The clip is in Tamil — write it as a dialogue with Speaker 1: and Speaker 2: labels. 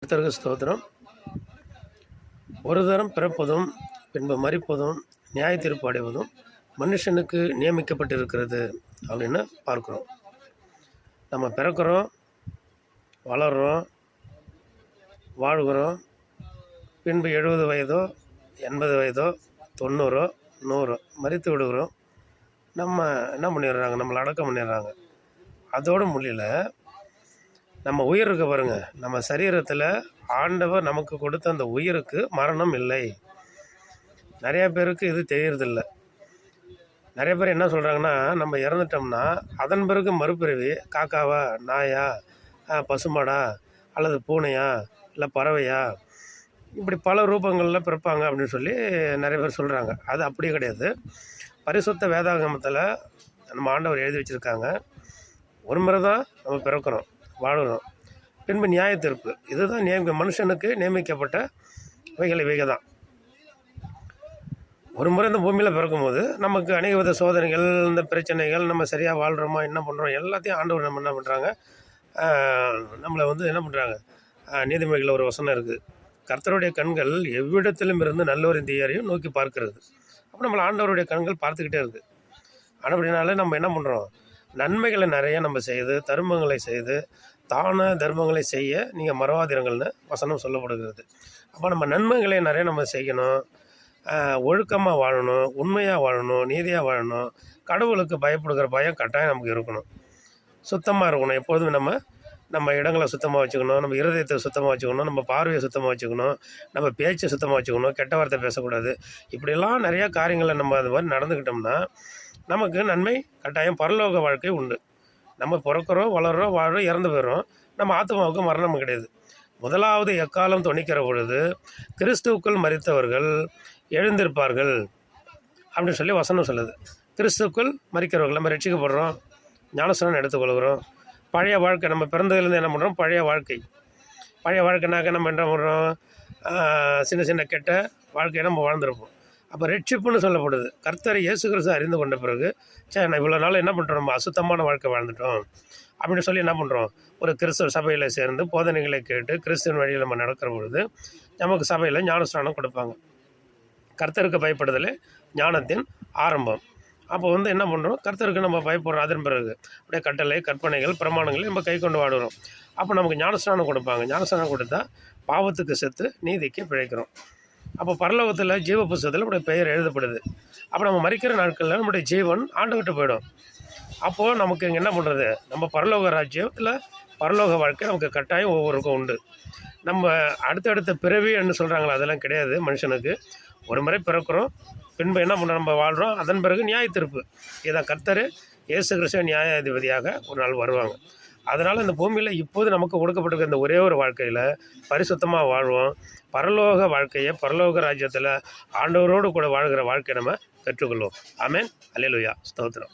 Speaker 1: கர்த்தருக்கு ஸ்தோத்திரம். ஒரு தரம் பிறப்பதும் பின்பு மரிப்பதும் நியாய தீர்ப்பு அடைவதும் மனுஷனுக்கு நியமிக்கப்பட்டிருக்கிறது அப்படின்னு பார்க்குறோம். நம்ம பிறக்கிறோம், வளர்கிறோம், வாழ்கிறோம். பின்பு 70 வயதோ 80 வயதோ 90 100 மரித்து விடுகிறோம். நம்ம என்ன பண்ணிடுறாங்க, நம்மளை அடக்கம் பண்ணிடுறாங்க. அதோடு முடியல, நம்ம உயிர் இருக்க பாருங்க, நம்ம சரீரத்தில் ஆண்டவர் நமக்கு கொடுத்த அந்த உயிருக்கு மரணம் இல்லை. நிறையா பேருக்கு இது தெரியறதில்ல. நிறைய பேர் என்ன சொல்கிறாங்கன்னா, நம்ம இறந்துட்டோம்னா அதன் பிறகு மறுபிறவி காக்காவா, நாயா, பசுமாடா, அல்லது பூனையா, இல்லை பறவையா, இப்படி பல ரூபங்களில் பிறப்பாங்க அப்படின்னு சொல்லி நிறைய பேர் சொல்கிறாங்க. அது அப்படியே கிடையாது. பரிசுத்த வேதாகமத்தில் நம்ம ஆண்டவர் எழுதி வச்சுருக்காங்க, ஒரு முறை தான் நம்ம பிறக்கிறோம், வாழுகிறோம். பின்பு நியாய தீர்ப்பு. இதுதான் மனுஷனுக்கு நியமிக்கப்பட்ட இவைக தான். ஒரு முறை இந்த பூமியில் பிறக்கும்போது நமக்கு அநேக வித சோதனைகள், இந்த பிரச்சனைகள், நம்ம சரியாக வாழ்கிறோமா, என்ன பண்ணுறோம், எல்லாத்தையும் ஆண்டவர் நம்ம என்ன பண்ணுறாங்க, நம்மளை என்ன பண்ணுறாங்க. நீதிமொழிகளில் ஒரு வசனம் இருக்குது, கர்த்தருடைய கண்கள் எவ்விடத்திலும் இருந்து நல்லோரின் தீயாரையும் நோக்கி பார்க்கிறது. அப்போ நம்மளை ஆண்டவருடைய கண்கள் பார்த்துக்கிட்டே இருக்குது. ஆனால் அப்படினால நம்ம என்ன பண்ணுறோம், நன்மைகளை நிறைய நம்ம செய்து, தர்மங்களை செய்து, தான தர்மங்களை செய்ய நீங்கள் மறவாதிரங்கள்னு வசனம் சொல்லப்படுகிறது. அப்போ நம்ம நன்மைகளை நிறைய நம்ம செய்யணும், ஒழுக்கமாக வாழணும், உண்மையாக வாழணும், நீதியாக வாழணும். கடவுளுக்கு பயப்படுகிற பயம் கட்டாயம் நமக்கு இருக்கணும். சுத்தமாக இருக்கணும். எப்போதும் நம்ம இடங்களை சுத்தமாக வச்சுக்கணும், நம்ம இருதயத்தை சுத்தமாக வச்சுக்கணும், நம்ம பார்வையை சுத்தமாக வச்சுக்கணும், நம்ம பேச்சை சுத்தமாக வச்சுக்கணும், கெட்ட வார்த்தை பேசக்கூடாது. இப்படிலாம் நிறையா காரியங்களை நம்ம அது மாதிரி நடந்துக்கிட்டோம்னா நமக்கு நன்மை கட்டாயம், பரலோக வாழ்க்கை உண்டு. நம்ம பிறக்கிறோம், வளர்கிறோம், வாழறோம், இறந்து போயிடுறோம். நம்ம ஆத்மாவுக்கு மரணம் கிடையாது. முதலாவது எக்காலம் தொனிக்கிற பொழுது கிறிஸ்துவுக்குள் மரித்தவர்கள் எழுந்திருப்பார்கள் அப்படின்னு சொல்லி வசனம் சொல்லுது. கிறிஸ்துவுக்குள் மரிக்கிறவர்கள் நம்ம ரட்சிக்கப்படுறோம், ஞானஸ்நானம் எடுத்துக்கொள்கிறோம். பழைய வாழ்க்கை, நம்ம பிறந்ததுலேருந்து என்ன பண்ணுறோம், பழைய வாழ்க்கைனாக்க நம்ம என்ன பண்ணுறோம், சின்ன சின்ன கெட்ட வாழ்க்கையை நம்ம வாழ்ந்துருப்போம். அப்போ ரட்சிப்புன்னு சொல்லப்படுது. கர்த்தரை இயேசு கிறிஸ்து அறிந்து கொண்ட பிறகு, நான் இவ்வளோ நாள் என்ன பண்ணுறோம், நம்ம அசுத்தமான வாழ்க்கை வாழ்ந்துட்டோம் அப்படின்னு சொல்லி என்ன பண்ணுறோம், ஒரு கிறிஸ்துவ சபையில் சேர்ந்து போதனைகளை கேட்டு கிறிஸ்துவின் வழியில் நம்ம நடக்கிற பொழுது நமக்கு சபையில் ஞானஸ்நானம் கொடுப்பாங்க. கர்த்தருக்கு பயப்படுதலே ஞானத்தின் ஆரம்பம். அப்போ என்ன பண்ணுறோம், கர்த்தருக்கு நம்ம பயப்படுறோம். அதன் பிறகு அப்படியே கட்டளை, கற்பனைகள், பிரமாணங்களை நம்ம கை கொண்டு வாடுறோம். அப்போ நமக்கு ஞானஸ்நானம் கொடுப்பாங்க. ஞானஸ்நானம் கொடுத்தா பாவத்துக்கு செத்து நீதிக்கு பிழைக்கிறோம். அப்போ பரலோகத்தில் ஜீவ புஸ்தகத்தில் நம்முடைய பெயர் எழுதப்படுது. அப்போ நம்ம மரிக்கிற நாட்களில் நம்முடைய ஜீவன் ஆண்டுகிட்டு போயிடும். அப்போது நமக்கு இங்கே என்ன பண்ணுறது, நம்ம பரலோக ராஜ்யத்தில் பரலோக வாழ்க்கை நமக்கு கட்டாயம் ஒவ்வொருக்கும் உண்டு. நம்ம அடுத்தடுத்த பிறவின்னு சொல்கிறாங்களா, அதெல்லாம் கிடையாது. மனுஷனுக்கு ஒரு முறை பிறக்கிறோம், பின்பு என்ன பண்ணுறோம், நம்ம வாழ்கிறோம். அதன் பிறகு நியாய தீர்ப்பு. இதான் கர்த்தர் இயேசு கிறிஸ்து நியாயாதிபதியாக ஒரு நாள் வருவாங்க. அதனால் இந்த பூமியில் இப்போது நமக்கு கொடுக்கப்பட்டிருக்க இந்த ஒரே ஒரு வாழ்க்கையில் பரிசுத்தமாக வாழ்வோம். பரலோக வாழ்க்கையை, பரலோக ராஜ்யத்தில் ஆண்டவரோடு கூட வாழ்கிற வாழ்க்கையை நம்ம பெற்றுக்கொள்வோம். ஆமென். அல்லேலூயா. ஸ்தோத்திரம்.